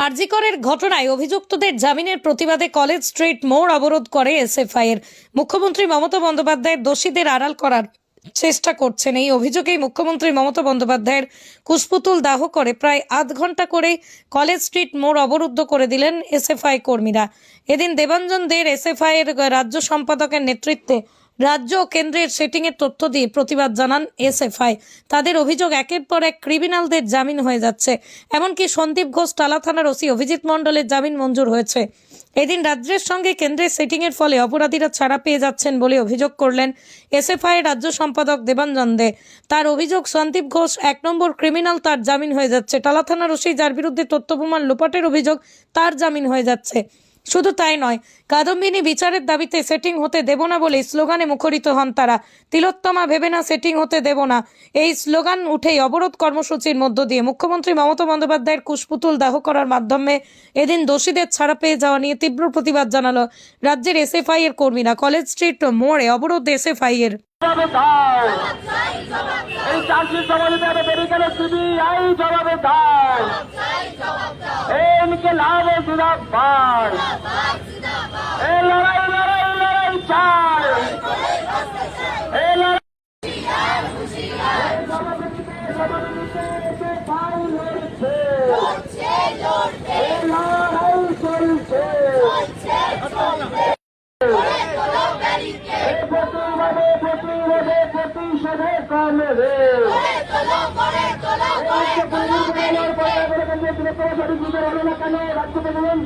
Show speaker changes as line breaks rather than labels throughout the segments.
আরজি করের ঘটনায় অভিযুক্তদের জামিনের প্রতিবাদে কলেজ স্ট্রিট মোড় অবরোধ করে এসএফআই এর। মুখ্যমন্ত্রী মমতা বন্দ্যোপাধ্যায় দোষীদের আড়াল করার চেষ্টা করছেন। এই অভিযোগেই মুখ্যমন্ত্রী মমতা বন্দ্যোপাধ্যায়ের কুশপুতুল দাহ করে প্রায় আধ ঘন্টা করে কলেজ স্ট্রিট মোড় অবরুদ্ধ করে দিলেন এসএফআই কর্মীরা। এদিন দেবাঞ্জন দের এসএফআই এর রাজ্য সম্পাদকের নেতৃত্বে রাজ্য ও কেন্দ্রের সেটিংয়ের তথ্য দিয়ে প্রতিবাদ জানান এসএফআই। তাদের অভিযোগ একের পর এক ক্রিমিনালদের জামিন হয়ে যাচ্ছে। এমনকি সন্দীপ ঘোষ টালা থানার ওসি অভিজিৎ মণ্ডলের জামিন মঞ্জুর হয়েছে। এদিন রাজ্যের সঙ্গে কেন্দ্রের সেটিংয়ের ফলে অপরাধীরা ছাড়া পেয়ে যাচ্ছেন বলে অভিযোগ করলেন এসএফআই এর রাজ্য সম্পাদক দেবাঞ্জন দে। তার অভিযোগ, সন্দীপ ঘোষ 1 নম্বর ক্রিমিনাল, তার জামিন হয়ে যাচ্ছে। টালা থানার ওসি যার বিরুদ্ধে তথ্য প্রমাণ লোপাটের অভিযোগ, তার জামিন হয়ে যাচ্ছে। শুধু তাই নয়, কাদম্বিনী বিচারের দাবিতে সেটিং হতে দেব না বলে স্লোগানে মুখরিত হন তারা। তিলোত্তমা ভেবে না সেটিং হতে দেব না, এই স্লোগান উঠেই অবরোধ কর্মসূচির মধ্য দিয়ে মুখ্যমন্ত্রী মমতা বন্দ্যোপাধ্যায়ের কুশপুতুল দাহ করার মাধ্যমে এদিন দোষীদের ছাড়া পেয়ে যাওয়া নিয়ে তীব্র প্রতিবাদ জানালো রাজ্যের এসএফআই এর কর্মীরা। কলেজ স্ট্রিট মোড়ে অবরোধ এসএফআই এর।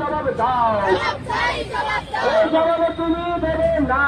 জবাব দাও, জবাব তুমি দেবে না।